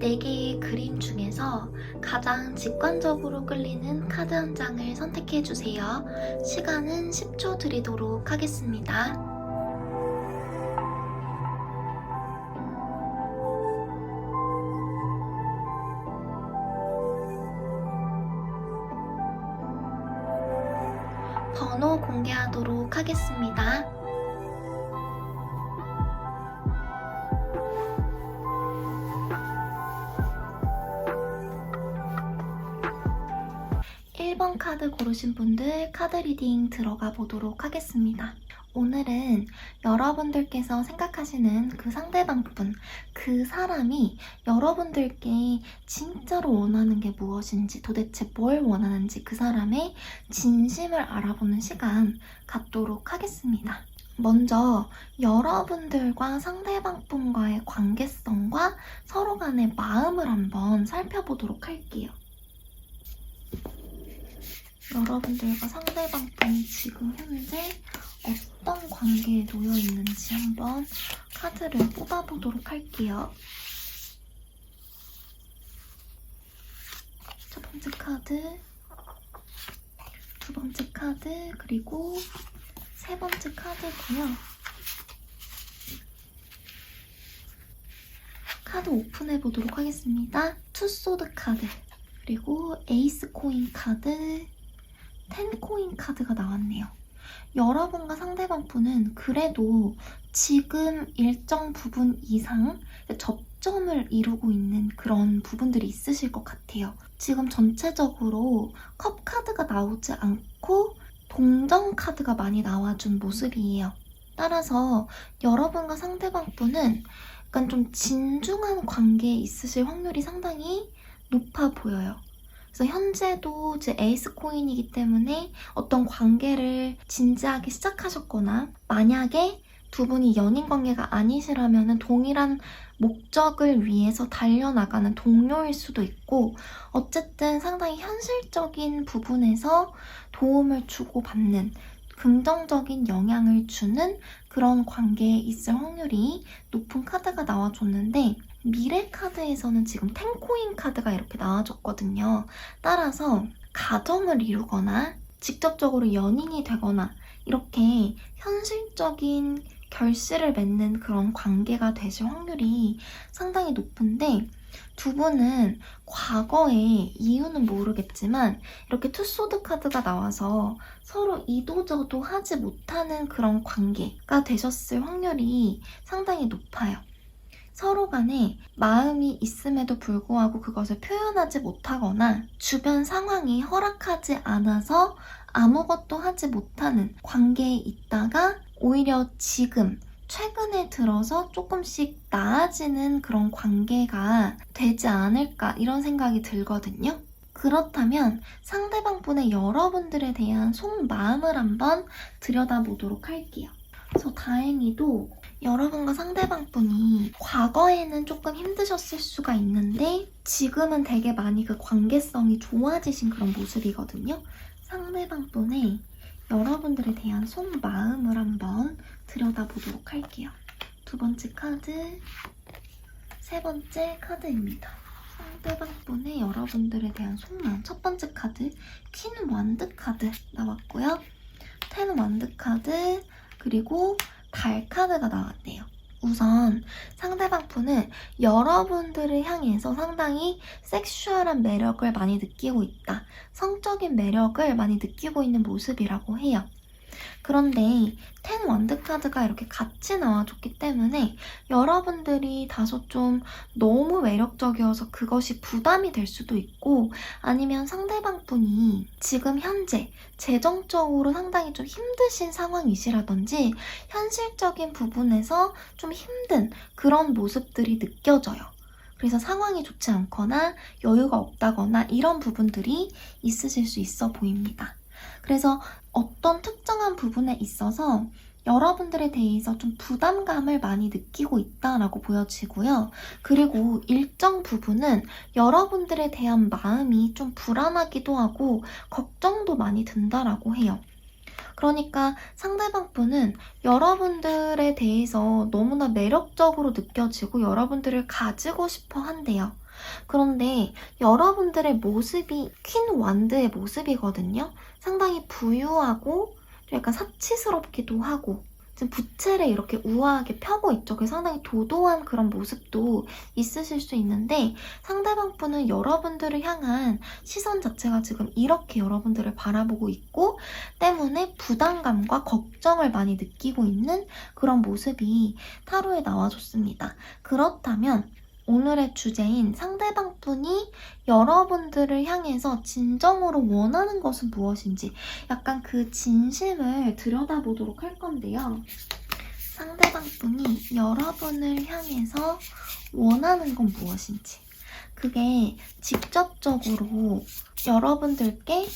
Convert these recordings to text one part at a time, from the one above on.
4개의 그림 중에서 가장 직관적으로 끌리는 카드 한 장을 선택해주세요. 시간은 10초 드리도록 하겠습니다. 번호 공개하도록 하겠습니다. 1번 카드 고르신 분들 카드 리딩 들어가 보도록 하겠습니다. 오늘은 여러분들께서 생각하시는 그 상대방 분, 그 사람이 여러분들께 진짜로 원하는 게 무엇인지, 도대체 뭘 원하는지 그 사람의 진심을 알아보는 시간 갖도록 하겠습니다. 먼저 여러분들과 상대방 분과의 관계성과 서로 간의 마음을 한번 살펴보도록 할게요. 여러분들과 상대방 분이 지금 현재 어떤 관계에 놓여 있는지 한번 카드를 뽑아보도록 할게요. 첫 번째 카드, 두 번째 카드, 그리고 세 번째 카드고요. 카드 오픈해 보도록 하겠습니다. 투소드 카드, 그리고 에이스 코인 카드, 10코인 카드가 나왔네요. 여러분과 상대방 분은 그래도 지금 일정 부분 이상 접점을 이루고 있는 그런 부분들이 있으실 것 같아요. 지금 전체적으로 컵 카드가 나오지 않고 동정 카드가 많이 나와준 모습이에요. 따라서 여러분과 상대방 분은 약간 좀 진중한 관계에 있으실 확률이 상당히 높아 보여요. 그래서 현재도 이제 에이스 코인이기 때문에 어떤 관계를 진지하게 시작하셨거나, 만약에 두 분이 연인 관계가 아니시라면 동일한 목적을 위해서 달려나가는 동료일 수도 있고, 어쨌든 상당히 현실적인 부분에서 도움을 주고받는, 긍정적인 영향을 주는 그런 관계에 있을 확률이 높은 카드가 나와줬는데, 미래 카드에서는 지금 10코인 카드가 이렇게 나와줬거든요. 따라서 가정을 이루거나 직접적으로 연인이 되거나 이렇게 현실적인 결실을 맺는 그런 관계가 되실 확률이 상당히 높은데, 두 분은 과거에 이유는 모르겠지만 이렇게 투소드 카드가 나와서 서로 이도저도 하지 못하는 그런 관계가 되셨을 확률이 상당히 높아요. 서로 간에 마음이 있음에도 불구하고 그것을 표현하지 못하거나 주변 상황이 허락하지 않아서 아무것도 하지 못하는 관계에 있다가 오히려 지금 최근에 들어서 조금씩 나아지는 그런 관계가 되지 않을까, 이런 생각이 들거든요. 그렇다면 상대방 분의 여러분들에 대한 속마음을 한번 들여다보도록 할게요. 그래서 다행히도 여러분과 상대방 분이 과거에는 조금 힘드셨을 수가 있는데 지금은 되게 많이 그 관계성이 좋아지신 그런 모습이거든요. 상대방 분의 여러분들에 대한 속마음을 한번 들여다보도록 할게요. 두 번째 카드, 세 번째 카드입니다. 상대방 분의 여러분들에 대한 속마음. 첫 번째 카드, 퀸 완드 카드 나왔고요. 10 완드 카드, 그리고 달 카드가 나왔네요. 우선 상대방 분은 여러분들을 향해서 상당히 섹슈얼한 매력을 많이 느끼고 있다. 성적인 매력을 많이 느끼고 있는 모습이라고 해요. 그런데 10 완드 카드가 이렇게 같이 나와줬기 때문에 여러분들이 다소 좀 너무 매력적이어서 그것이 부담이 될 수도 있고, 아니면 상대방 분이 지금 현재 재정적으로 상당히 좀 힘드신 상황이시라든지 현실적인 부분에서 좀 힘든 그런 모습들이 느껴져요. 그래서 상황이 좋지 않거나 여유가 없다거나 이런 부분들이 있으실 수 있어 보입니다. 그래서 어떤 특정한 부분에 있어서 여러분들에 대해서 좀 부담감을 많이 느끼고 있다라고 보여지고요. 그리고 일정 부분은 여러분들에 대한 마음이 좀 불안하기도 하고 걱정도 많이 든다라고 해요. 그러니까 상대방 분은 여러분들에 대해서 너무나 매력적으로 느껴지고 여러분들을 가지고 싶어 한대요. 그런데 여러분들의 모습이 퀸 완드의 모습이거든요. 상당히 부유하고 약간 사치스럽기도 하고 지금 부채를 이렇게 우아하게 펴고 있죠. 그래서 상당히 도도한 그런 모습도 있으실 수 있는데 상대방 분은 여러분들을 향한 시선 자체가 지금 이렇게 여러분들을 바라보고 있고 때문에 부담감과 걱정을 많이 느끼고 있는 그런 모습이 타로에 나와줬습니다. 그렇다면 오늘의 주제인 상대방 분이 여러분들을 향해서 진정으로 원하는 것은 무엇인지 약간 그 진심을 들여다보도록 할 건데요. 상대방 분이 여러분을 향해서 원하는 건 무엇인지 그게 직접적으로 여러분들께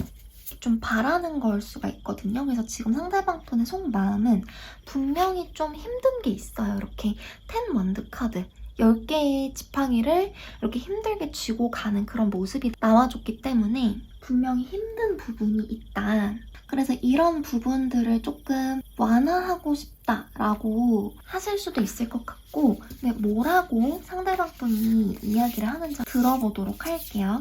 좀 바라는 걸 수가 있거든요. 그래서 지금 상대방 분의 속마음은 분명히 좀 힘든 게 있어요. 이렇게 텐 원드 카드 10개의 지팡이를 이렇게 힘들게 쥐고 가는 그런 모습이 나와줬기 때문에 분명히 힘든 부분이 있다. 그래서 이런 부분들을 조금 완화하고 싶다라고 하실 수도 있을 것 같고 근데 뭐라고 상대방 분이 이야기를 하는지 들어보도록 할게요.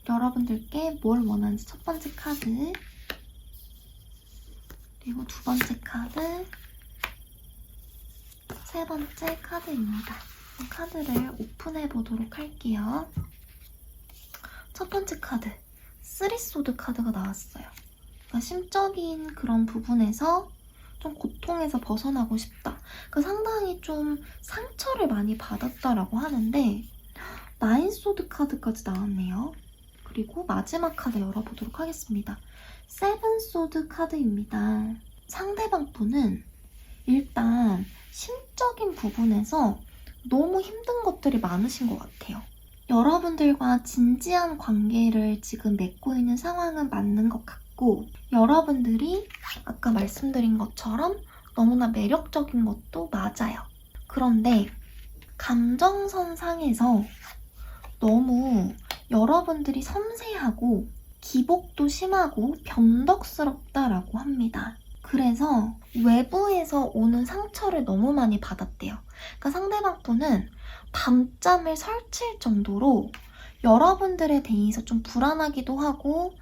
여러분들께 뭘 원하는지 첫 번째 카드 그리고 두 번째 카드 세 번째 카드입니다. 카드를 오픈해 보도록 할게요. 첫 번째 카드, 쓰리소드 카드가 나왔어요. 그러니까 심적인 그런 부분에서 좀 고통에서 벗어나고 싶다. 그러니까 상당히 좀 상처를 많이 받았다라고 하는데 나인소드 카드까지 나왔네요. 그리고 마지막 카드 열어보도록 하겠습니다. 세븐소드 카드입니다. 상대방 분은 일단 심적인 부분에서 너무 힘든 것들이 많으신 것 같아요. 여러분들과 진지한 관계를 지금 맺고 있는 상황은 맞는 것 같고 여러분들이 아까 말씀드린 것처럼 너무나 매력적인 것도 맞아요. 그런데 감정선상에서 너무 여러분들이 섬세하고 기복도 심하고 변덕스럽다라고 합니다. 그래서 외부에서 오는 상처를 너무 많이 받았대요. 그러니까 상대방 분은 밤잠을 설칠 정도로 여러분들에 대해서 좀 불안하기도 하고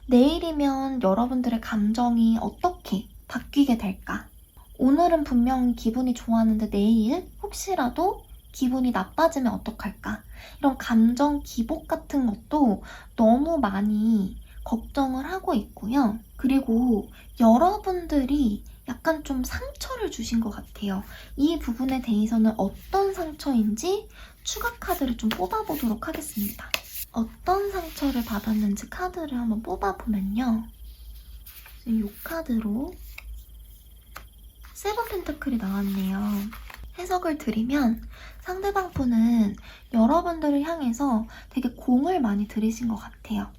내일이면 여러분들의 감정이 어떻게 바뀌게 될까? 오늘은 분명 기분이 좋았는데 내일 혹시라도 기분이 나빠지면 어떡할까? 이런 감정 기복 같은 것도 너무 많이 걱정을 하고 있고요. 그리고 여러분들이 약간 좀 상처를 주신 것 같아요. 이 부분에 대해서는 어떤 상처인지 추가 카드를 좀 뽑아보도록 하겠습니다. 어떤 상처를 받았는지 카드를 한번 뽑아보면요. 이 카드로 세븐 펜타클이 나왔네요. 해석을 드리면 상대방 분은 여러분들을 향해서 되게 공을 많이 들이신 것 같아요.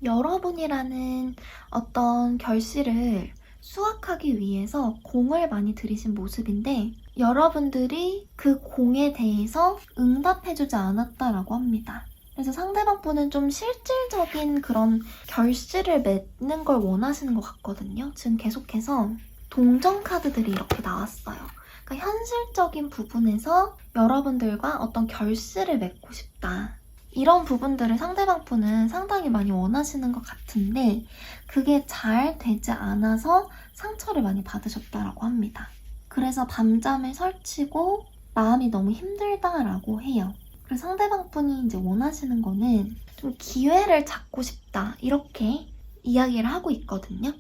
여러분이라는 어떤 결실을 수확하기 위해서 공을 많이 들이신 모습인데 여러분들이 그 공에 대해서 응답해주지 않았다라고 합니다. 그래서 상대방 분은 좀 실질적인 그런 결실을 맺는 걸 원하시는 것 같거든요. 지금 계속해서 동전 카드들이 이렇게 나왔어요. 그러니까 현실적인 부분에서 여러분들과 어떤 결실을 맺고 싶다. 이런 부분들을 상대방 분은 상당히 많이 원하시는 것 같은데 그게 잘 되지 않아서 상처를 많이 받으셨다고 합니다. 그래서 밤잠을 설치고 마음이 너무 힘들다라고 해요. 그래서 상대방 분이 이제 원하시는 거는 좀 기회를 잡고 싶다 이렇게 이야기를 하고 있거든요.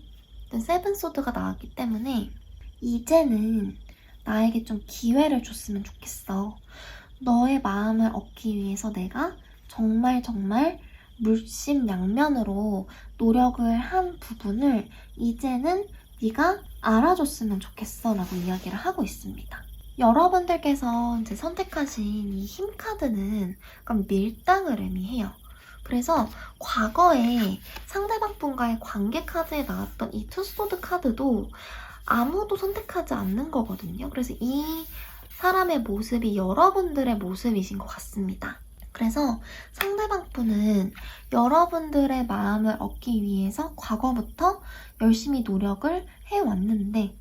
세븐소드가 나왔기 때문에 이제는 나에게 좀 기회를 줬으면 좋겠어. 너의 마음을 얻기 위해서 내가 정말 물심양면으로 노력을 한 부분을 이제는 네가 알아줬으면 좋겠어 라고 이야기를 하고 있습니다. 여러분들께서 이제 선택하신 이 힘 카드는 약간 밀당을 의미해요. 그래서 과거에 상대방 분과의 관계 카드에 나왔던 이 투소드 카드도 아무도 선택하지 않는 거거든요. 그래서 이 사람의 모습이 여러분들의 모습이신 것 같습니다. 그래서 상대방 분은 여러분들의 마음을 얻기 위해서 과거부터 열심히 노력을 해왔는데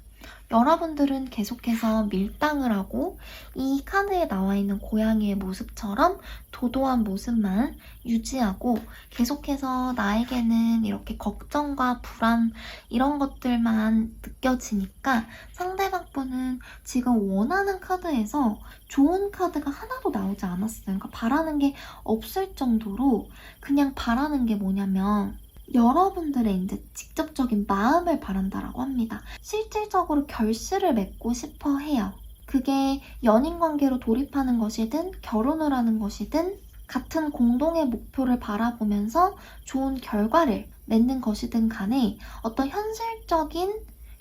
여러분들은 계속해서 밀당을 하고 이 카드에 나와 있는 고양이의 모습처럼 도도한 모습만 유지하고 계속해서 나에게는 이렇게 걱정과 불안 이런 것들만 느껴지니까 상대방 분은 지금 원하는 카드에서 좋은 카드가 하나도 나오지 않았어요. 그러니까 바라는 게 없을 정도로 그냥 바라는 게 뭐냐면 여러분들의 이제 직접적인 마음을 바란다라고 합니다. 실질적으로 결실을 맺고 싶어 해요. 그게 연인 관계로 돌입하는 것이든 결혼을 하는 것이든 같은 공동의 목표를 바라보면서 좋은 결과를 맺는 것이든 간에 어떤 현실적인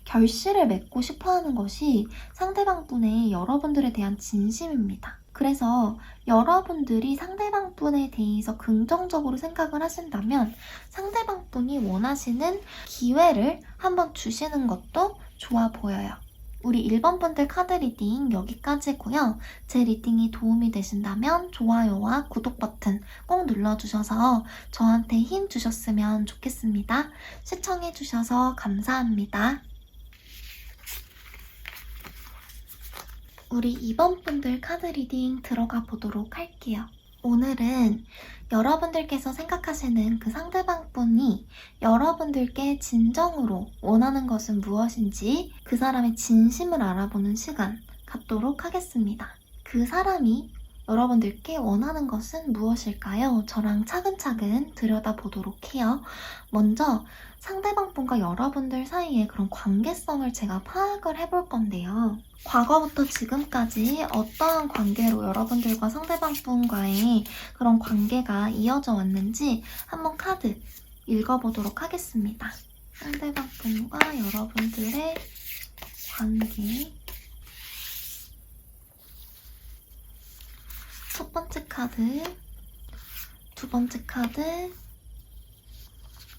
결실을 맺고 싶어 하는 것이 상대방 분의 여러분들에 대한 진심입니다. 그래서 여러분들이 상대방 분에 대해서 긍정적으로 생각을 하신다면 상대방 분이 원하시는 기회를 한번 주시는 것도 좋아 보여요. 우리 1번 분들 카드 리딩 여기까지고요. 제 리딩이 도움이 되신다면 좋아요와 구독 버튼 꼭 눌러주셔서 저한테 힘 주셨으면 좋겠습니다. 시청해주셔서 감사합니다. 우리 2번 분들 카드 리딩 들어가 보도록 할게요. 오늘은 여러분들께서 생각하시는 그 상대방 분이 여러분들께 진정으로 원하는 것은 무엇인지 그 사람의 진심을 알아보는 시간 갖도록 하겠습니다. 그 사람이 여러분들께 원하는 것은 무엇일까요? 저랑 차근차근 들여다보도록 해요. 먼저 상대방 분과 여러분들 사이의 그런 관계성을 제가 파악을 해볼 건데요. 과거부터 지금까지 어떠한 관계로 여러분들과 상대방 분과의 그런 관계가 이어져 왔는지 한번 카드 읽어보도록 하겠습니다. 상대방 분과 여러분들의 관계. 첫 번째 카드, 두 번째 카드,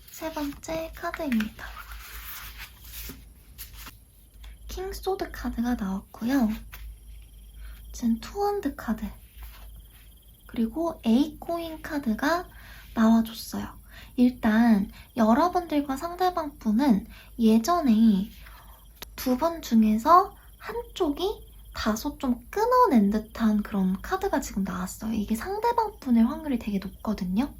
세 번째 카드입니다. 킹 소드 카드가 나왔고요. 지금 투원드 카드, 그리고 에이 코인 카드가 나와줬어요. 일단 여러분들과 상대방 분은 예전에 두 분 중에서 한쪽이 다소 좀 끊어낸 듯한 그런 카드가 지금 나왔어요. 이게 상대방 분의 확률이 되게 높거든요.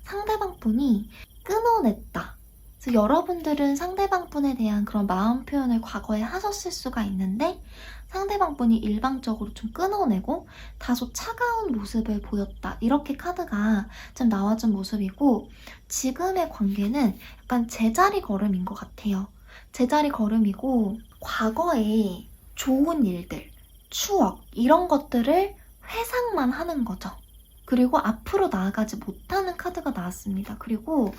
상대방 분이 끊어냈다. 그래서 여러분들은 상대방 분에 대한 그런 마음 표현을 과거에 하셨을 수가 있는데 상대방 분이 일방적으로 좀 끊어내고 다소 차가운 모습을 보였다. 이렇게 카드가 좀 나와준 모습이고 지금의 관계는 약간 제자리 걸음인 것 같아요. 제자리 걸음이고 과거에 좋은 일들, 추억 이런 것들을 회상만 하는 거죠. 그리고 앞으로 나아가지 못하는 카드가 나왔습니다. 그리고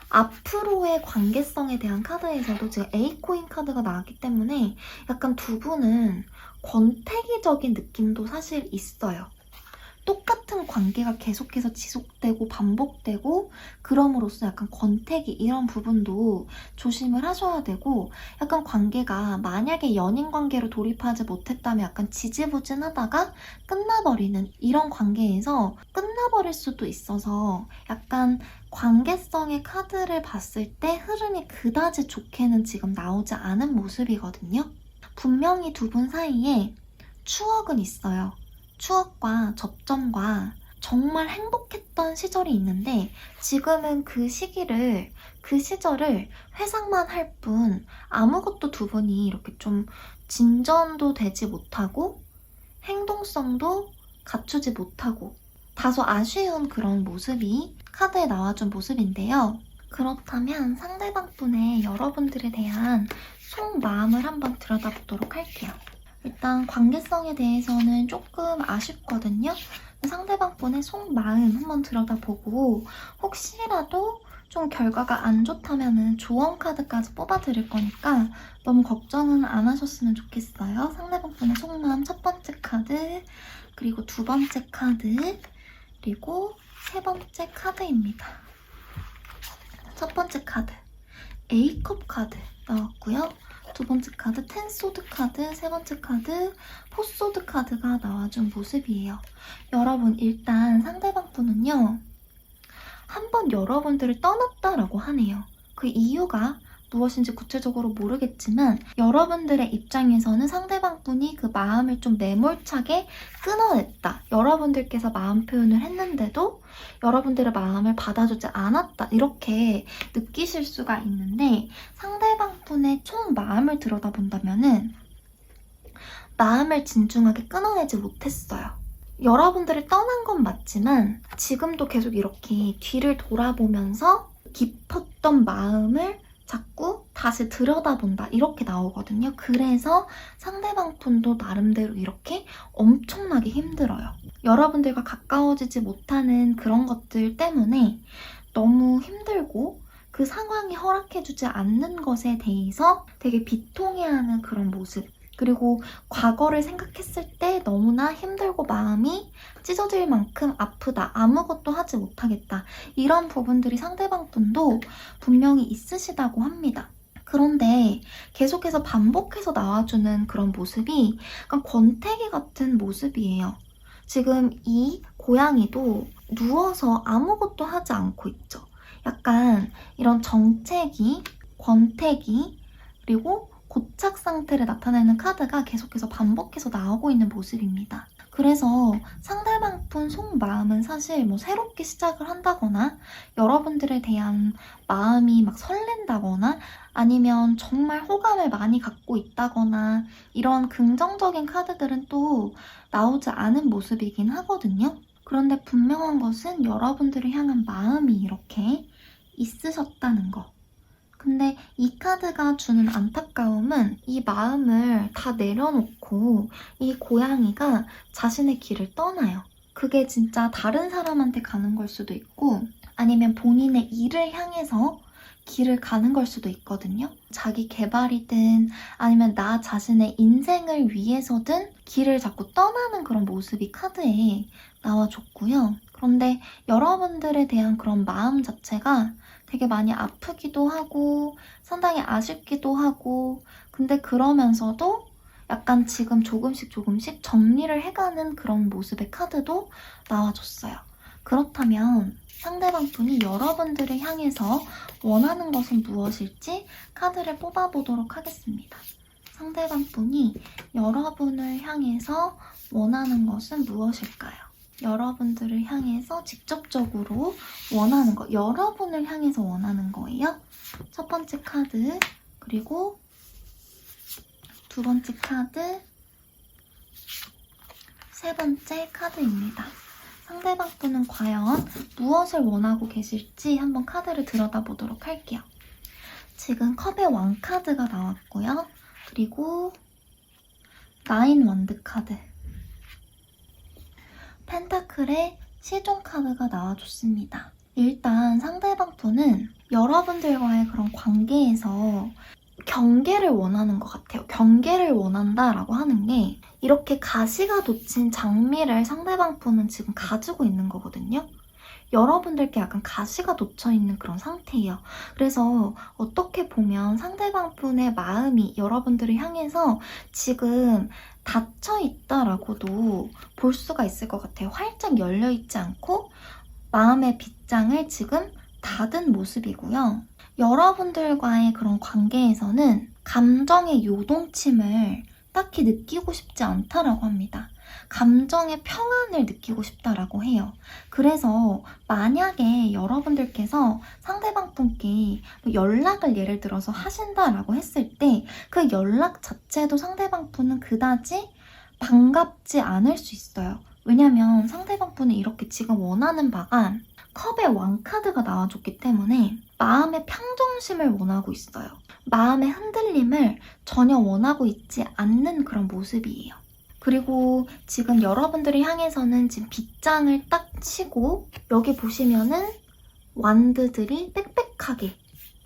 앞으로의 관계성에 대한 카드에서도 지금 A코인 카드가 나왔기 때문에 약간 두 분은 권태기적인 느낌도 사실 있어요. 똑같은 관계가 계속해서 지속되고 반복되고 그럼으로써 약간 권태기 이런 부분도 조심을 하셔야 되고 약간 관계가 만약에 연인 관계로 돌입하지 못했다면 약간 지지부진하다가 끝나버리는 이런 관계에서 끝나버릴 수도 있어서 약간 관계성의 카드를 봤을 때 흐름이 그다지 좋게는 지금 나오지 않은 모습이거든요. 분명히 두 분 사이에 추억은 있어요. 추억과 접점과 정말 행복했던 시절이 있는데 지금은 그 시절을 회상만 할 뿐 아무것도 두 분이 이렇게 좀 진전도 되지 못하고 행동성도 갖추지 못하고 다소 아쉬운 그런 모습이 카드에 나와준 모습인데요. 그렇다면 상대방 분의 여러분들에 대한 속마음을 한번 들여다보도록 할게요. 일단 관계성에 대해서는 조금 아쉽거든요. 상대방 분의 속마음 한번 들여다보고 혹시라도 좀 결과가 안 좋다면 조언 카드까지 뽑아드릴 거니까 너무 걱정은 안 하셨으면 좋겠어요. 상대방 분의 속마음 첫 번째 카드, 그리고 두 번째 카드, 그리고 세 번째 카드입니다. 첫 번째 카드, A컵 카드 나왔고요. 두 번째 카드 텐소드 카드, 세 번째 카드 포소드 카드가 나와준 모습이에요. 여러분 일단 상대방 분은요. 한번 여러분들을 떠났다라고 하네요. 그 이유가 무엇인지 구체적으로 모르겠지만 여러분들의 입장에서는 상대방분이 그 마음을 좀 매몰차게 끊어냈다. 여러분들께서 마음 표현을 했는데도 여러분들의 마음을 받아주지 않았다. 이렇게 느끼실 수가 있는데 상대방분의 총 마음을 들여다본다면은 마음을 진중하게 끊어내지 못했어요. 여러분들을 떠난 건 맞지만 지금도 계속 이렇게 뒤를 돌아보면서 깊었던 마음을 자꾸 다시 들여다본다 이렇게 나오거든요. 그래서 상대방 분도 나름대로 이렇게 엄청나게 힘들어요. 여러분들과 가까워지지 못하는 그런 것들 때문에 너무 힘들고 그 상황이 허락해주지 않는 것에 대해서 되게 비통해하는 그런 모습, 그리고 과거를 생각했을 때 너무나 힘들고 마음이 찢어질 만큼 아프다, 아무것도 하지 못하겠다, 이런 부분들이 상대방 분도 분명히 있으시다고 합니다. 그런데 계속해서 반복해서 나와주는 그런 모습이 약간 권태기 같은 모습이에요. 지금 이 고양이도 누워서 아무것도 하지 않고 있죠. 약간 이런 정체기, 권태기, 그리고 고착 상태를 나타내는 카드가 계속해서 반복해서 나오고 있는 모습입니다. 그래서 상대방 분 속마음은 사실 뭐 새롭게 시작을 한다거나 여러분들에 대한 마음이 막 설렌다거나 아니면 정말 호감을 많이 갖고 있다거나 이런 긍정적인 카드들은 또 나오지 않은 모습이긴 하거든요. 그런데 분명한 것은 여러분들을 향한 마음이 이렇게 있으셨다는 거. 근데 이 카드가 주는 안타까움은 이 마음을 다 내려놓고 이 고양이가 자신의 길을 떠나요. 그게 진짜 다른 사람한테 가는 걸 수도 있고 아니면 본인의 일을 향해서 길을 가는 걸 수도 있거든요. 자기 개발이든 아니면 나 자신의 인생을 위해서든 길을 자꾸 떠나는 그런 모습이 카드에 나와줬고요. 그런데 여러분들에 대한 그런 마음 자체가 되게 많이 아프기도 하고 상당히 아쉽기도 하고 근데 그러면서도 약간 지금 조금씩 정리를 해가는 그런 모습의 카드도 나와줬어요. 그렇다면 상대방 분이 여러분들을 향해서 원하는 것은 무엇일지 카드를 뽑아보도록 하겠습니다. 상대방 분이 여러분을 향해서 원하는 것은 무엇일까요? 여러분들을 향해서 직접적으로 원하는 거, 여러분을 향해서 원하는 거예요. 첫 번째 카드, 그리고 두 번째 카드, 세 번째 카드입니다. 상대방 분은 과연 무엇을 원하고 계실지 한번 카드를 들여다보도록 할게요. 지금 컵의 왕 카드가 나왔고요. 그리고 나인 원드 카드, 펜타클의 시종 카드가 나와줬습니다. 일단 상대방 분은 여러분들과의 그런 관계에서 경계를 원하는 것 같아요. 경계를 원한다라고 하는 게 이렇게 가시가 돋친 장미를 상대방 분은 지금 가지고 있는 거거든요. 여러분들께 약간 가시가 돋쳐있는 그런 상태예요. 그래서 어떻게 보면 상대방 분의 마음이 여러분들을 향해서 지금 닫혀있다라고도 볼 수가 있을 것 같아요. 활짝 열려있지 않고 마음의 빗장을 지금 닫은 모습이고요. 여러분들과의 그런 관계에서는 감정의 요동침을 딱히 느끼고 싶지 않다라고 합니다. 감정의 평안을 느끼고 싶다라고 해요. 그래서 만약에 여러분들께서 상대방 분께 연락을 예를 들어서 하신다라고 했을 때 그 연락 자체도 상대방 분은 그다지 반갑지 않을 수 있어요. 왜냐면 상대방 분은 이렇게 지금 원하는 바가 컵의 왕 카드가 나와줬기 때문에 마음의 평정심을 원하고 있어요. 마음의 흔들림을 전혀 원하고 있지 않는 그런 모습이에요. 그리고 지금 여러분들을 향해서는 지금 빗장을 딱 치고 여기 보시면은 완드들이 빽빽하게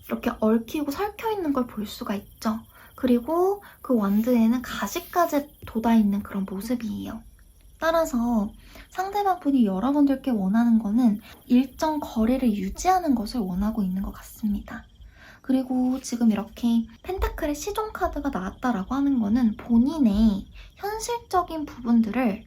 이렇게 얽히고 설켜있는 걸 볼 수가 있죠. 그리고 그 완드에는 가시까지 돋아있는 그런 모습이에요. 따라서 상대방 분이 여러분들께 원하는 거는 일정 거리를 유지하는 것을 원하고 있는 것 같습니다. 그리고 지금 이렇게 펜타클의 시종 카드가 나왔다라고 하는 거는 본인의 현실적인 부분들을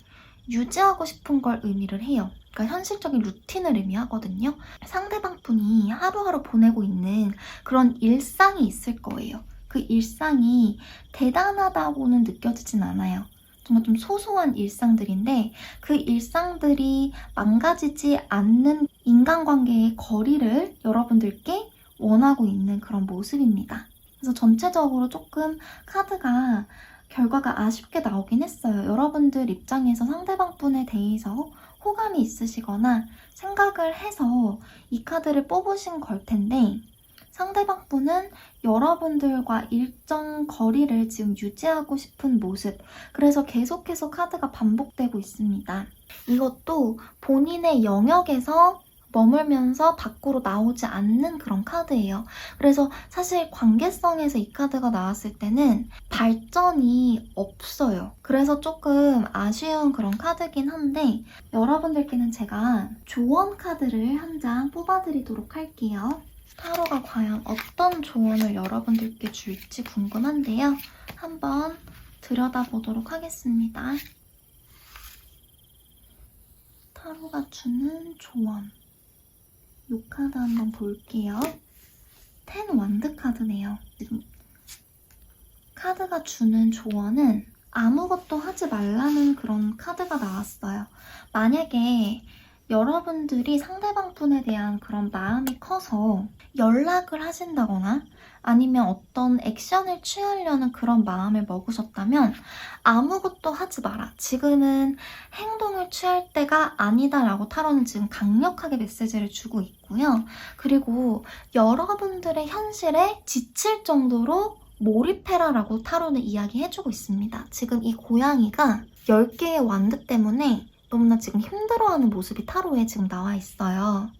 유지하고 싶은 걸 의미를 해요. 그러니까 현실적인 루틴을 의미하거든요. 상대방 분이 하루하루 보내고 있는 그런 일상이 있을 거예요. 그 일상이 대단하다고는 느껴지진 않아요. 정말 좀 소소한 일상들인데 그 일상들이 망가지지 않는 인간관계의 거리를 여러분들께 원하고 있는 그런 모습입니다. 그래서 전체적으로 조금 카드가 결과가 아쉽게 나오긴 했어요. 여러분들 입장에서 상대방 분에 대해서 호감이 있으시거나 생각을 해서 이 카드를 뽑으신 걸 텐데 상대방 분은 여러분들과 일정 거리를 지금 유지하고 싶은 모습, 그래서 계속해서 카드가 반복되고 있습니다. 이것도 본인의 영역에서 머물면서 밖으로 나오지 않는 그런 카드예요. 그래서 사실 관계성에서 이 카드가 나왔을 때는 발전이 없어요. 그래서 조금 아쉬운 그런 카드긴 한데 여러분들께는 제가 조언 카드를 한 장 뽑아드리도록 할게요. 타로가 과연 어떤 조언을 여러분들께 줄지 궁금한데요. 한번 들여다보도록 하겠습니다. 타로가 주는 조언. 이 카드 한번 볼게요. 10 완드 카드네요. 지금 카드가 주는 조언은 아무것도 하지 말라는 그런 카드가 나왔어요. 만약에 여러분들이 상대방 분에 대한 그런 마음이 커서 연락을 하신다거나 아니면 어떤 액션을 취하려는 그런 마음을 먹으셨다면 아무것도 하지 마라. 지금은 행동을 취할 때가 아니다라고 타로는 지금 강력하게 메시지를 주고 있고요. 그리고 여러분들의 현실에 지칠 정도로 몰입해라라고 타로는 이야기해주고 있습니다. 지금 이 고양이가 10개의 완드 때문에 너무나 지금 힘들어하는 모습이 타로에 지금 나와 있어요.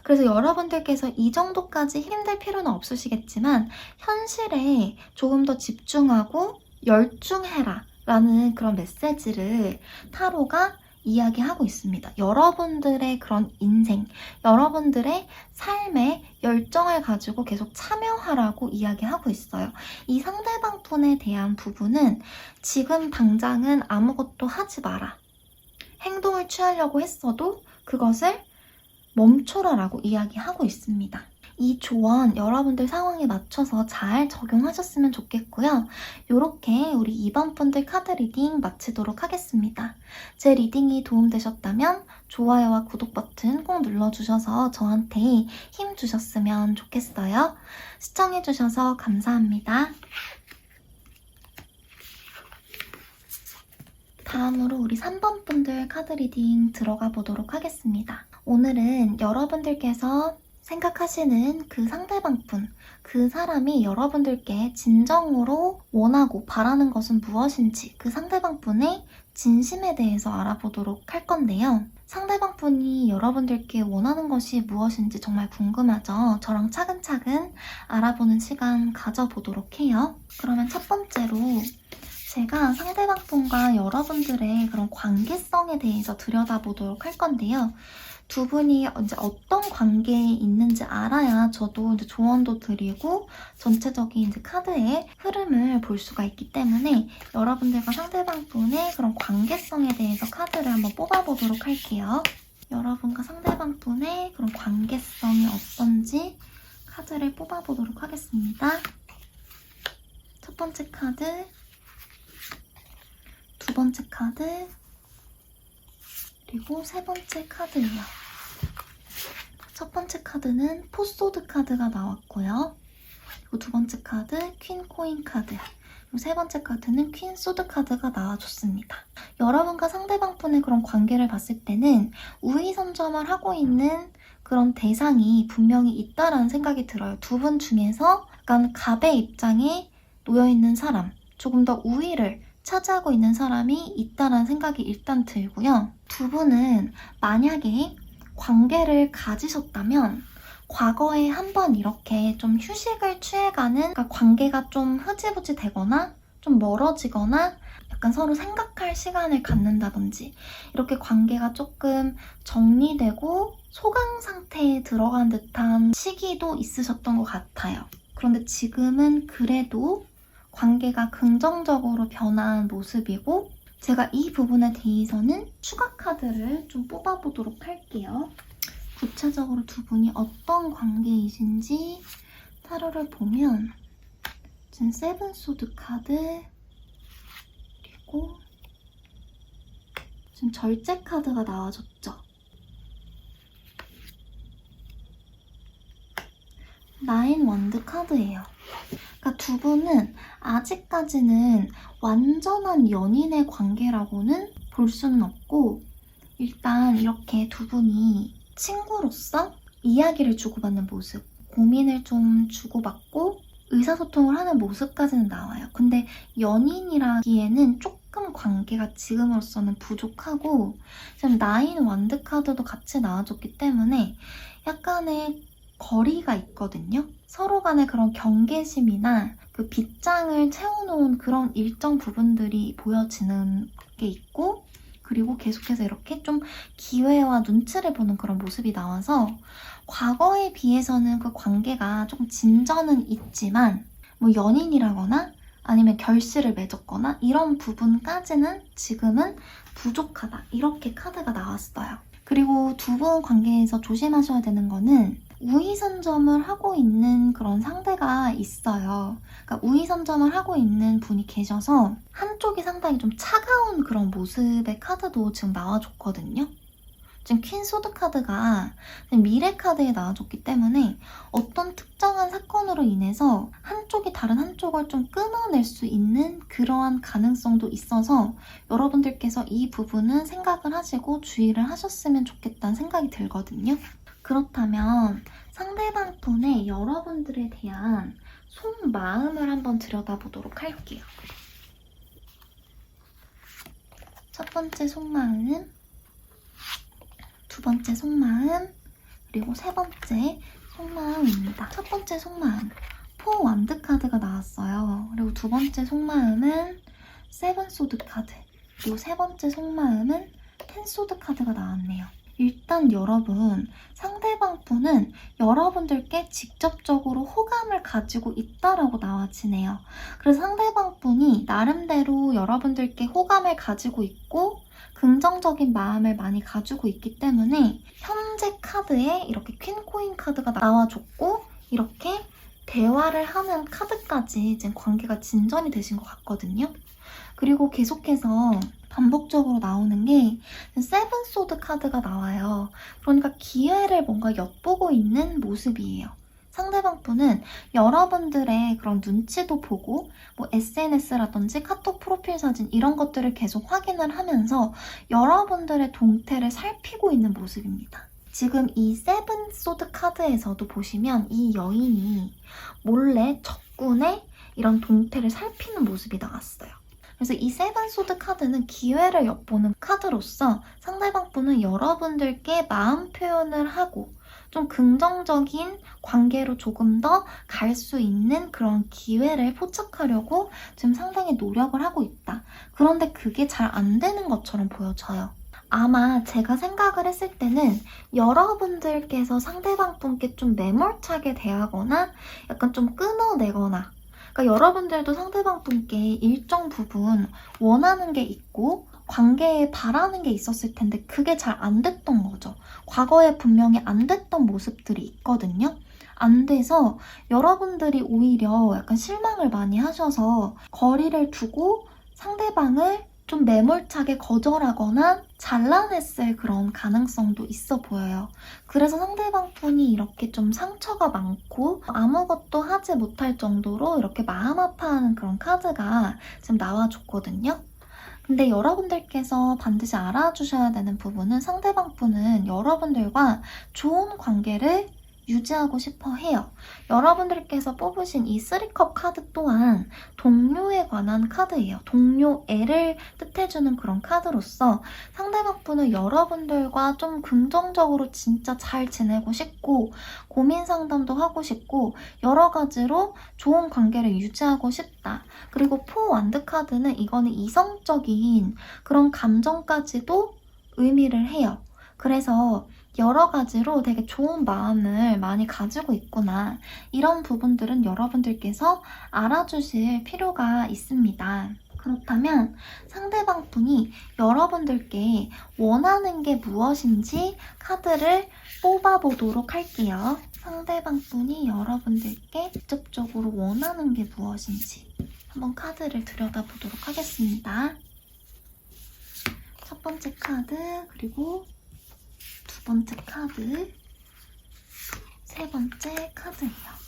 그래서 여러분들께서 이 정도까지 힘들 필요는 없으시겠지만 현실에 조금 더 집중하고 열중해라 라는 그런 메시지를 타로가 이야기하고 있습니다. 여러분들의 그런 인생, 여러분들의 삶에 열정을 가지고 계속 참여하라고 이야기하고 있어요. 이 상대방 분에 대한 부분은 지금 당장은 아무것도 하지 마라. 행동을 취하려고 했어도 그것을 멈춰라라고 이야기하고 있습니다. 이 조언 여러분들 상황에 맞춰서 잘 적용하셨으면 좋겠고요. 이렇게 우리 2번 분들 카드 리딩 마치도록 하겠습니다. 제 리딩이 도움되셨다면 좋아요와 구독 버튼 꼭 눌러주셔서 저한테 힘 주셨으면 좋겠어요. 시청해주셔서 감사합니다. 다음으로 우리 3번 분들 카드 리딩 들어가 보도록 하겠습니다. 오늘은 여러분들께서 생각하시는 그 상대방 분, 그 사람이 여러분들께 진정으로 원하고 바라는 것은 무엇인지 그 상대방 분의 진심에 대해서 알아보도록 할 건데요. 상대방 분이 여러분들께 원하는 것이 무엇인지 정말 궁금하죠? 저랑 차근차근 알아보는 시간 가져보도록 해요. 그러면 첫 번째로 제가 상대방 분과 여러분들의 그런 관계성에 대해서 들여다보도록 할 건데요. 두 분이 이제 어떤 관계에 있는지 알아야 저도 이제 조언도 드리고 전체적인 이제 카드의 흐름을 볼 수가 있기 때문에 여러분들과 상대방 분의 그런 관계성에 대해서 카드를 한번 뽑아보도록 할게요. 여러분과 상대방 분의 그런 관계성이 어떤지 카드를 뽑아보도록 하겠습니다. 첫 번째 카드, 두 번째 카드, 그리고 세 번째 카드예요. 첫 번째 카드는 포소드 카드가 나왔고요. 그리고 두 번째 카드 퀸 코인 카드, 그리고 세 번째 카드는 퀸 소드 카드가 나와줬습니다. 여러분과 상대방 분의 그런 관계를 봤을 때는 우위 선점을 하고 있는 그런 대상이 분명히 있다라는 생각이 들어요. 두 분 중에서 약간 갑의 입장에 놓여있는 사람, 조금 더 우위를 차지하고 있는 사람이 있다는 생각이 일단 들고요. 두 분은 만약에 관계를 가지셨다면 과거에 한번 이렇게 좀 휴식을 취해가는, 그러니까 관계가 좀 흐지부지 되거나 좀 멀어지거나 약간 서로 생각할 시간을 갖는다든지 이렇게 관계가 조금 정리되고 소강 상태에 들어간 듯한 시기도 있으셨던 것 같아요. 그런데 지금은 그래도 관계가 긍정적으로 변한 모습이고 제가 이 부분에 대해서는 추가 카드를 좀 뽑아보도록 할게요. 구체적으로 두 분이 어떤 관계이신지 타로를 보면 지금 세븐 소드 카드, 그리고 지금 절제 카드가 나와줬죠. 나인 원드 카드예요. 그러니까 두 분은 아직까지는 완전한 연인의 관계라고는 볼 수는 없고, 일단 이렇게 두 분이 친구로서 이야기를 주고받는 모습, 고민을 좀 주고받고 의사소통을 하는 모습까지는 나와요. 근데 연인이라기에는 조금 관계가 지금으로서는 부족하고, 지금 나인 원드 카드도 같이 나와줬기 때문에 약간의 거리가 있거든요. 서로 간의 그런 경계심이나 그 빗장을 채워놓은 그런 일정 부분들이 보여지는 게 있고, 그리고 계속해서 이렇게 좀 기회와 눈치를 보는 그런 모습이 나와서 과거에 비해서는 그 관계가 조금 진전은 있지만 뭐 연인이라거나 아니면 결실을 맺었거나 이런 부분까지는 지금은 부족하다, 이렇게 카드가 나왔어요. 그리고 두 분 관계에서 조심하셔야 되는 거는 우위선점을 하고 있는 그런 상대가 있어요. 그러니까 우위선점을 하고 있는 분이 계셔서 한쪽이 상당히 좀 차가운 그런 모습의 카드도 지금 나와줬거든요. 지금 퀸 소드 카드가 미래 카드에 나와줬기 때문에 어떤 특정한 사건으로 인해서 한쪽이 다른 한쪽을 좀 끊어낼 수 있는 그러한 가능성도 있어서 여러분들께서 이 부분은 생각을 하시고 주의를 하셨으면 좋겠다는 생각이 들거든요. 그렇다면 상대방 분의 여러분들에 대한 속마음을 한번 들여다보도록 할게요. 첫 번째 속마음, 두 번째 속마음, 그리고 세 번째 속마음입니다. 첫 번째 속마음, 포 완드 카드가 나왔어요. 그리고 두 번째 속마음은 세븐 소드 카드, 그리고 세 번째 속마음은 텐 소드 카드가 나왔네요. 일단 여러분, 상대방 분은 여러분들께 직접적으로 호감을 가지고 있다라고 나와지네요. 그래서 상대방 분이 나름대로 여러분들께 호감을 가지고 있고 긍정적인 마음을 많이 가지고 있기 때문에 현재 카드에 이렇게 퀸 코인 카드가 나와줬고 이렇게 대화를 하는 카드까지 지금 관계가 진전이 되신 것 같거든요. 그리고 계속해서 반복적으로 나오는 게 세븐 소드 카드가 나와요. 그러니까 기회를 뭔가 엿보고 있는 모습이에요. 상대방 분은 여러분들의 그런 눈치도 보고 뭐 SNS라든지 카톡 프로필 사진 이런 것들을 계속 확인을 하면서 여러분들의 동태를 살피고 있는 모습입니다. 지금 이 세븐 소드 카드에서도 보시면 이 여인이 몰래 적군의 이런 동태를 살피는 모습이 나왔어요. 그래서 이 세븐 소드 카드는 기회를 엿보는 카드로서 상대방 분은 여러분들께 마음 표현을 하고 좀 긍정적인 관계로 조금 더 갈 수 있는 그런 기회를 포착하려고 지금 상당히 노력을 하고 있다. 그런데 그게 잘 안 되는 것처럼 보여져요. 아마 제가 생각을 했을 때는 여러분들께서 상대방 분께 좀 매몰차게 대하거나 약간 좀 끊어내거나, 그러니까 여러분들도 상대방 분께 일정 부분 원하는 게 있고 관계에 바라는 게 있었을 텐데 그게 잘 안 됐던 거죠. 과거에 분명히 안 됐던 모습들이 있거든요. 안 돼서 여러분들이 오히려 약간 실망을 많이 하셔서 거리를 두고 상대방을 좀 매몰차게 거절하거나 잘라냈을 그런 가능성도 있어 보여요. 그래서 상대방 분이 이렇게 좀 상처가 많고 아무것도 하지 못할 정도로 이렇게 마음 아파하는 그런 카드가 지금 나와줬거든요. 근데 여러분들께서 반드시 알아주셔야 되는 부분은 상대방 분은 여러분들과 좋은 관계를 유지하고 싶어 해요. 여러분들께서 뽑으신 이 3컵 카드 또한 동료에 관한 카드예요. 동료애를 뜻해주는 그런 카드로서 상대방 분은 여러분들과 좀 긍정적으로 진짜 잘 지내고 싶고 고민 상담도 하고 싶고 여러 가지로 좋은 관계를 유지하고 싶다. 그리고 포 완드 카드는 이거는 이성적인 그런 감정까지도 의미를 해요. 그래서 여러 가지로 되게 좋은 마음을 많이 가지고 있구나. 이런 부분들은 여러분들께서 알아주실 필요가 있습니다. 그렇다면 상대방 분이 여러분들께 원하는 게 무엇인지 카드를 뽑아보도록 할게요. 상대방 분이 여러분들께 직접적으로 원하는 게 무엇인지 한번 카드를 들여다보도록 하겠습니다. 첫 번째 카드, 그리고 두 번째 카드, 세 번째 카드예요.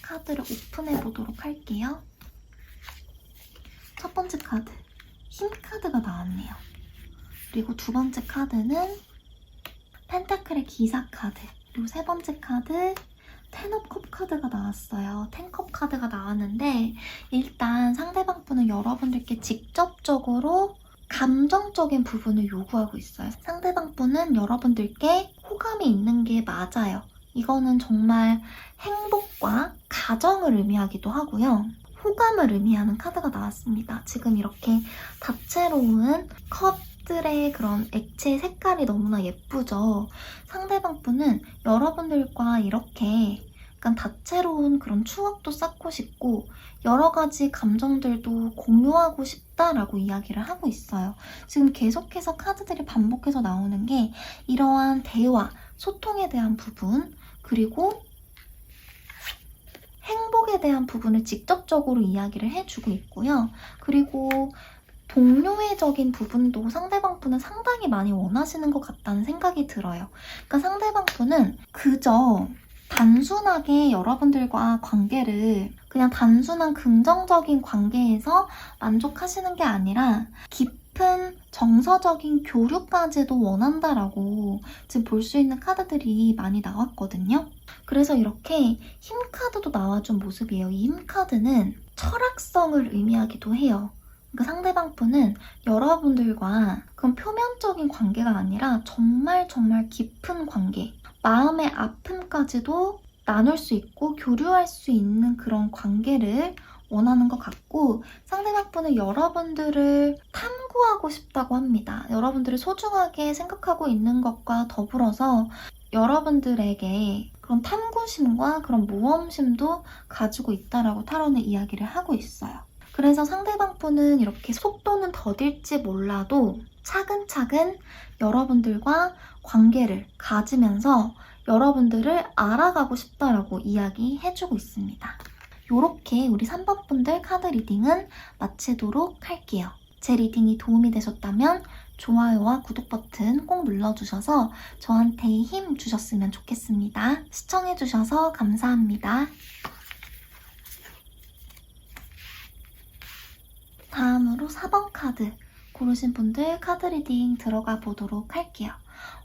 카드를 오픈해 보도록 할게요. 첫 번째 카드, 힘 카드가 나왔네요. 그리고 두 번째 카드는 펜타클의 기사 카드, 그리고 세 번째 카드, 텐 오브 컵 카드가 나왔어요. 10컵 카드가 나왔는데 일단 상대방 분은 여러분들께 직접적으로 감정적인 부분을 요구하고 있어요. 상대방 분은 여러분들께 호감이 있는 게 맞아요. 이거는 정말 행복과 가정을 의미하기도 하고요. 호감을 의미하는 카드가 나왔습니다. 지금 이렇게 다채로운 컵들의 그런 액체 색깔이 너무나 예쁘죠. 상대방 분은 여러분들과 이렇게 약간 다채로운 그런 추억도 쌓고 싶고 여러 가지 감정들도 공유하고 싶다라고 이야기를 하고 있어요. 지금 계속해서 카드들이 반복해서 나오는 게 이러한 대화, 소통에 대한 부분, 그리고 행복에 대한 부분을 직접적으로 이야기를 해주고 있고요. 그리고 동료애적인 부분도 상대방 분은 상당히 많이 원하시는 것 같다는 생각이 들어요. 그러니까 상대방 분은 그저 단순하게 여러분들과 관계를 그냥 단순한 긍정적인 관계에서 만족하시는 게 아니라 깊은 정서적인 교류까지도 원한다라고 지금 볼 수 있는 카드들이 많이 나왔거든요. 그래서 이렇게 힘 카드도 나와준 모습이에요. 이 힘 카드는 철학성을 의미하기도 해요. 그러니까 상대방 분은 여러분들과 그런 표면적인 관계가 아니라 정말 깊은 관계, 마음의 아픔까지도 나눌 수 있고 교류할 수 있는 그런 관계를 원하는 것 같고 상대방 분은 여러분들을 탐구하고 싶다고 합니다. 여러분들을 소중하게 생각하고 있는 것과 더불어서 여러분들에게 그런 탐구심과 그런 모험심도 가지고 있다라고 타로는 이야기를 하고 있어요. 그래서 상대방 분은 이렇게 속도는 더딜지 몰라도 차근차근 여러분들과 관계를 가지면서 여러분들을 알아가고 싶다라고 이야기해주고 있습니다. 이렇게 우리 3번 분들 카드 리딩은 마치도록 할게요. 제 리딩이 도움이 되셨다면 좋아요와 구독 버튼 꼭 눌러주셔서 저한테 힘 주셨으면 좋겠습니다. 시청해주셔서 감사합니다. 다음으로 4번 카드 고르신 분들 카드 리딩 들어가 보도록 할게요.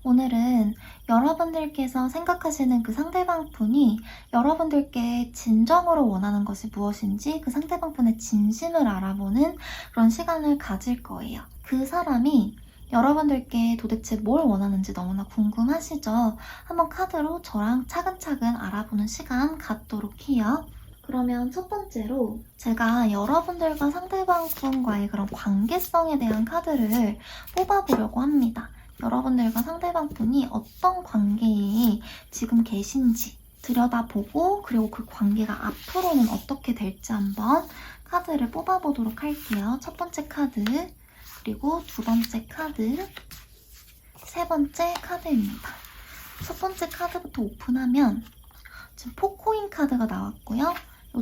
오늘은 여러분들께서 생각하시는 그 상대방 분이 여러분들께 진정으로 원하는 것이 무엇인지 그 상대방 분의 진심을 알아보는 그런 시간을 가질 거예요. 그 사람이 여러분들께 도대체 뭘 원하는지 너무나 궁금하시죠? 한번 카드로 저랑 차근차근 알아보는 시간 갖도록 해요. 그러면 첫 번째로 제가 여러분들과 상대방 분과의 그런 관계성에 대한 카드를 뽑아보려고 합니다. 여러분들과 상대방 분이 어떤 관계에 지금 계신지 들여다보고 그리고 그 관계가 앞으로는 어떻게 될지 한번 카드를 뽑아보도록 할게요. 첫 번째 카드, 그리고 두 번째 카드, 세 번째 카드입니다. 첫 번째 카드부터 오픈하면 지금 4코인 카드가 나왔고요.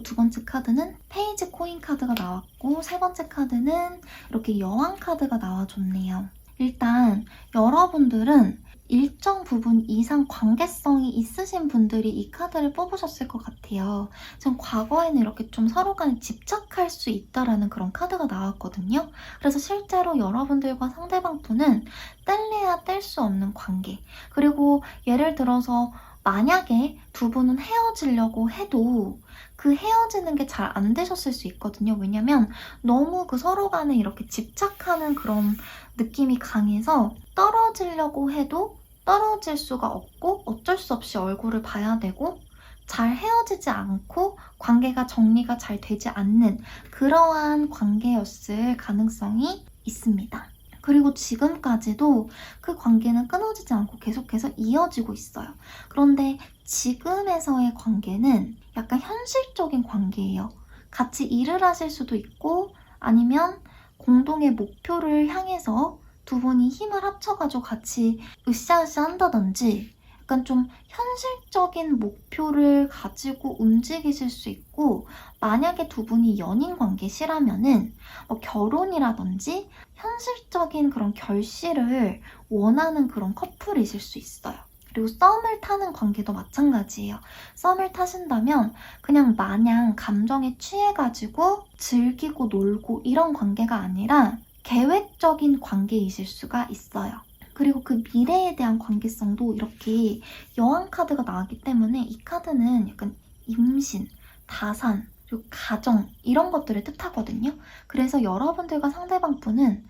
두 번째 카드는 페이지 코인 카드가 나왔고 세 번째 카드는 이렇게 여왕 카드가 나와줬네요. 일단 여러분들은 일정 부분 이상 관계성이 있으신 분들이 이 카드를 뽑으셨을 것 같아요. 지금 과거에는 이렇게 좀 서로 간에 집착할 수 있다라는 그런 카드가 나왔거든요. 그래서 실제로 여러분들과 상대방 분은 뗄래야 뗄 수 없는 관계. 그리고 예를 들어서 만약에 두 분은 헤어지려고 해도 그 헤어지는 게 잘 안 되셨을 수 있거든요. 왜냐면 너무 그 서로 간에 이렇게 집착하는 그런 느낌이 강해서 떨어지려고 해도 떨어질 수가 없고 어쩔 수 없이 얼굴을 봐야 되고 잘 헤어지지 않고 관계가 정리가 잘 되지 않는 그러한 관계였을 가능성이 있습니다. 그리고 지금까지도 그 관계는 끊어지지 않고 계속해서 이어지고 있어요. 그런데 지금에서의 관계는 약간 현실적인 관계예요. 같이 일을 하실 수도 있고 아니면 공동의 목표를 향해서 두 분이 힘을 합쳐가지고 같이 으쌰으쌰 한다든지 약간 좀 현실적인 목표를 가지고 움직이실 수 있고, 만약에 두 분이 연인 관계시라면은 뭐 결혼이라든지 현실적인 그런 결실을 원하는 그런 커플이실 수 있어요. 그리고 썸을 타는 관계도 마찬가지예요. 썸을 타신다면 그냥 마냥 감정에 취해가지고 즐기고 놀고 이런 관계가 아니라 계획적인 관계이실 수가 있어요. 그리고 그 미래에 대한 관계성도 이렇게 여왕 카드가 나왔기 때문에 이 카드는 약간 임신, 다산, 그리고 가정 이런 것들을 뜻하거든요. 그래서 여러분들과 상대방 분은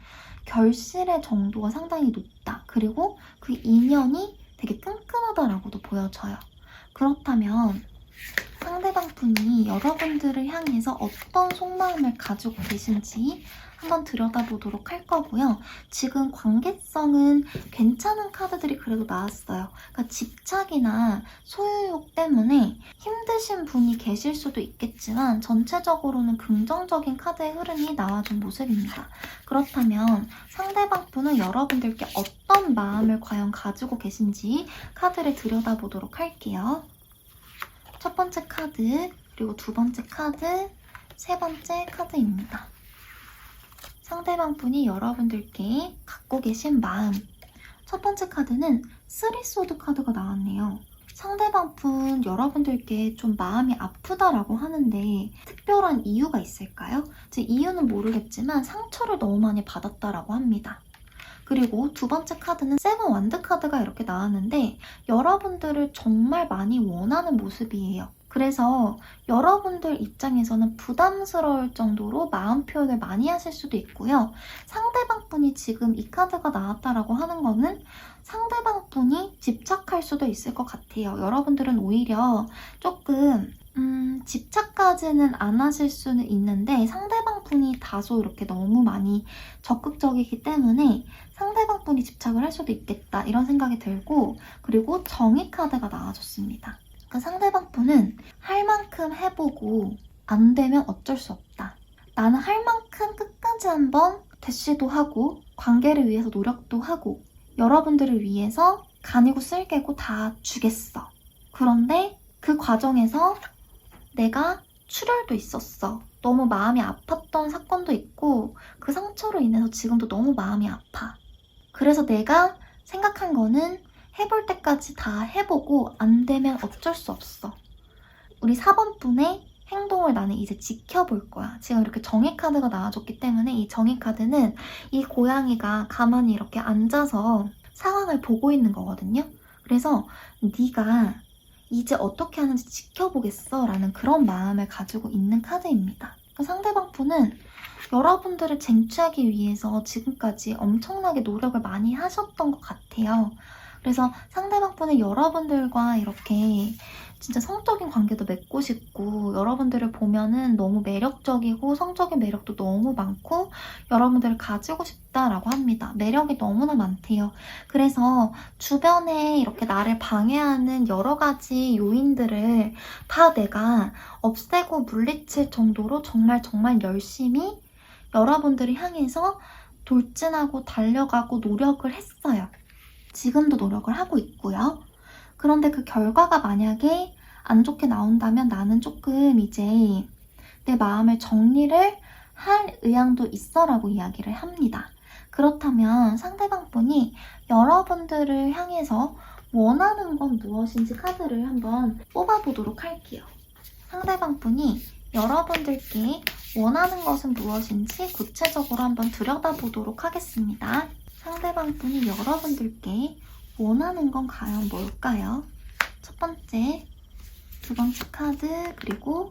결실의 정도가 상당히 높다. 그리고 그 인연이 되게 끈끈하다라고도 보여져요. 그렇다면 상대방 분이 여러분들을 향해서 어떤 속마음을 가지고 계신지 한번 들여다보도록 할 거고요. 지금 관계성은 괜찮은 카드들이 그래도 나왔어요. 그러니까 집착이나 소유욕 때문에 힘드신 분이 계실 수도 있겠지만 전체적으로는 긍정적인 카드의 흐름이 나와준 모습입니다. 그렇다면 상대방 분은 여러분들께 어떤 마음을 과연 가지고 계신지 카드를 들여다보도록 할게요. 첫 번째 카드, 그리고 두 번째 카드, 세 번째 카드입니다. 상대방 분이 여러분들께 갖고 계신 마음. 첫 번째 카드는 쓰리소드 카드가 나왔네요. 상대방 분 여러분들께 좀 마음이 아프다라고 하는데 특별한 이유가 있을까요? 제 이유는 모르겠지만 상처를 너무 많이 받았다라고 합니다. 그리고 두 번째 카드는 세븐 완드 카드가 이렇게 나왔는데 여러분들을 정말 많이 원하는 모습이에요. 그래서 여러분들 입장에서는 부담스러울 정도로 마음 표현을 많이 하실 수도 있고요. 상대방 분이 지금 이 카드가 나왔다라고 하는 거는 상대방 분이 집착할 수도 있을 것 같아요. 여러분들은 오히려 조금 집착까지는 안 하실 수는 있는데 상대방 분이 다소 이렇게 너무 많이 적극적이기 때문에 상대방 분이 집착을 할 수도 있겠다 이런 생각이 들고, 그리고 정의 카드가 나와줬습니다. 그 상대방 분은 할 만큼 해보고 안 되면 어쩔 수 없다. 나는 할 만큼 끝까지 한번 대시도 하고 관계를 위해서 노력도 하고 여러분들을 위해서 간이고 쓸개고 다 주겠어. 그런데 그 과정에서 내가 출혈도 있었어. 너무 마음이 아팠던 사건도 있고 그 상처로 인해서 지금도 너무 마음이 아파. 그래서 내가 생각한 거는 해볼 때까지 다 해보고 안 되면 어쩔 수 없어. 우리 4번 분의 행동을 나는 이제 지켜볼 거야. 지금 이렇게 정의 카드가 나와줬기 때문에 이 정의 카드는 이 고양이가 가만히 이렇게 앉아서 상황을 보고 있는 거거든요. 그래서 네가 이제 어떻게 하는지 지켜보겠어 라는 그런 마음을 가지고 있는 카드입니다. 상대방 분은 여러분들을 쟁취하기 위해서 지금까지 엄청나게 노력을 많이 하셨던 것 같아요. 그래서 상대방 분은 여러분들과 이렇게 진짜 성적인 관계도 맺고 싶고 여러분들을 보면은 너무 매력적이고 성적인 매력도 너무 많고 여러분들을 가지고 싶다라고 합니다. 매력이 너무나 많대요. 그래서 주변에 이렇게 나를 방해하는 여러 가지 요인들을 다 내가 없애고 물리칠 정도로 정말 열심히 여러분들을 향해서 돌진하고 달려가고 노력을 했어요. 지금도 노력을 하고 있고요. 그런데 그 결과가 만약에 안 좋게 나온다면 나는 조금 이제 내 마음을 정리를 할 의향도 있어 라고 이야기를 합니다. 그렇다면 상대방 분이 여러분들을 향해서 원하는 건 무엇인지 카드를 한번 뽑아보도록 할게요. 상대방 분이 여러분들께 원하는 것은 무엇인지 구체적으로 한번 들여다보도록 하겠습니다. 상대방 분이 여러분들께 원하는 건 과연 뭘까요? 첫 번째, 두 번째 카드, 그리고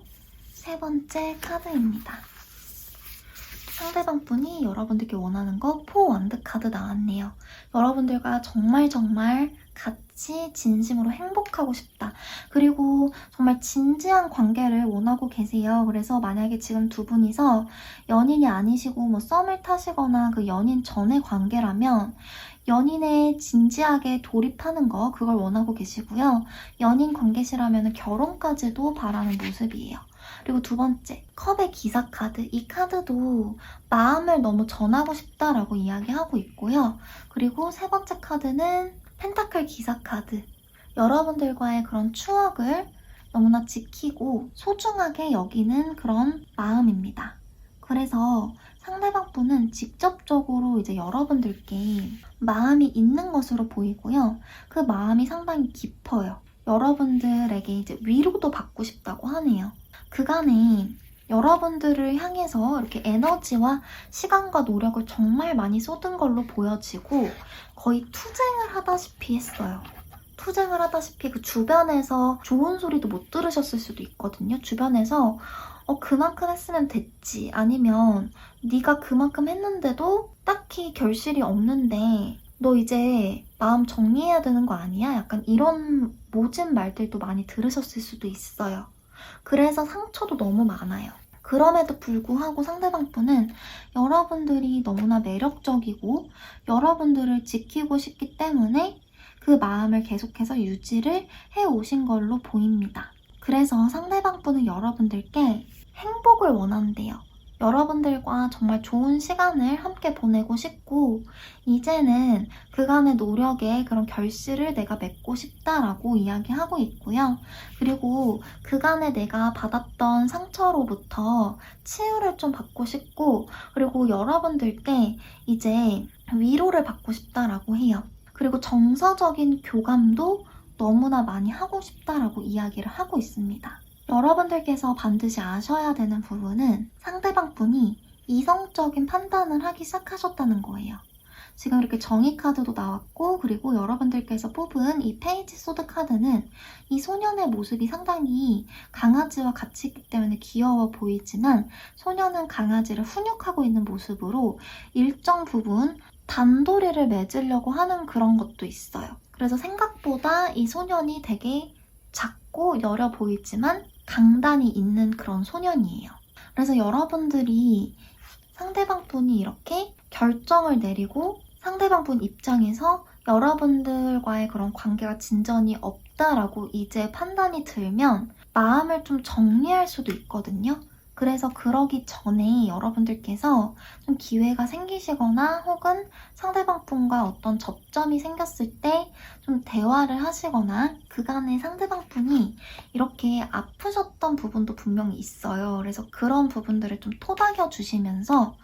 세 번째 카드입니다. 상대방 분이 여러분들께 원하는 거 포 완드 카드 나왔네요. 여러분들과 정말 같이 진심으로 행복하고 싶다. 그리고 정말 진지한 관계를 원하고 계세요. 그래서 만약에 지금 두 분이서 연인이 아니시고 뭐 썸을 타시거나 그 연인 전의 관계라면 연인에 진지하게 돌입하는 거 그걸 원하고 계시고요. 연인 관계시라면 결혼까지도 바라는 모습이에요. 그리고 두 번째, 컵의 기사 카드. 이 카드도 마음을 너무 전하고 싶다라고 이야기하고 있고요. 그리고 세 번째 카드는 펜타클 기사 카드. 여러분들과의 그런 추억을 너무나 지키고 소중하게 여기는 그런 마음입니다. 그래서 상대방 분은 직접적으로 이제 여러분들께 마음이 있는 것으로 보이고요. 그 마음이 상당히 깊어요. 여러분들에게 이제 위로도 받고 싶다고 하네요. 그간에 여러분들을 향해서 이렇게 에너지와 시간과 노력을 정말 많이 쏟은 걸로 보여지고 거의 투쟁을 하다시피 했어요. 투쟁을 하다시피 그 주변에서 좋은 소리도 못 들으셨을 수도 있거든요. 주변에서 그만큼 했으면 됐지. 아니면 네가 그만큼 했는데도 딱히 결실이 없는데 너 이제 마음 정리해야 되는 거 아니야? 약간 이런 모진 말들도 많이 들으셨을 수도 있어요. 그래서 상처도 너무 많아요. 그럼에도 불구하고 상대방 분은 여러분들이 너무나 매력적이고 여러분들을 지키고 싶기 때문에 그 마음을 계속해서 유지를 해오신 걸로 보입니다. 그래서 상대방 분은 여러분들께 행복을 원한대요. 여러분들과 정말 좋은 시간을 함께 보내고 싶고 이제는 그간의 노력에 그런 결실을 내가 맺고 싶다라고 이야기하고 있고요. 그리고 그간에 내가 받았던 상처로부터 치유를 좀 받고 싶고 그리고 여러분들께 이제 위로를 받고 싶다라고 해요. 그리고 정서적인 교감도 너무나 많이 하고 싶다라고 이야기를 하고 있습니다. 여러분들께서 반드시 아셔야 되는 부분은 상대방 분이 이성적인 판단을 하기 시작하셨다는 거예요. 지금 이렇게 정의 카드도 나왔고 그리고 여러분들께서 뽑은 이 페이지 소드 카드는 이 소년의 모습이 상당히 강아지와 같이 있기 때문에 귀여워 보이지만 소년은 강아지를 훈육하고 있는 모습으로 일정 부분 단도리를 맺으려고 하는 그런 것도 있어요. 그래서 생각보다 이 소년이 되게 작고 여려 보이지만 강단이 있는 그런 소년이에요. 그래서 여러분들이 상대방 분이 이렇게 결정을 내리고 상대방 분 입장에서 여러분들과의 그런 관계가 진전이 없다라고 이제 판단이 들면 마음을 좀 정리할 수도 있거든요. 그래서 그러기 전에 여러분들께서 좀 기회가 생기시거나 혹은 상대방 분과 어떤 접점이 생겼을 때 좀 대화를 하시거나 그간의 상대방 분이 이렇게 아프셨던 부분도 분명히 있어요. 그래서 그런 부분들을 좀 토닥여 주시면서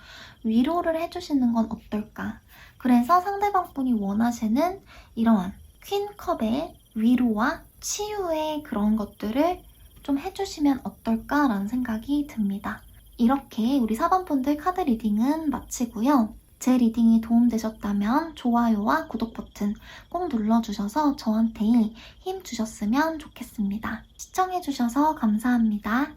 위로를 해주시는 건 어떨까? 그래서 상대방 분이 원하시는 이러한 퀸컵의 위로와 치유의 그런 것들을 좀 해주시면 어떨까라는 생각이 듭니다. 이렇게 우리 4번분들 카드 리딩은 마치고요. 제 리딩이 도움되셨다면 좋아요와 구독 버튼 꼭 눌러주셔서 저한테 힘 주셨으면 좋겠습니다. 시청해주셔서 감사합니다.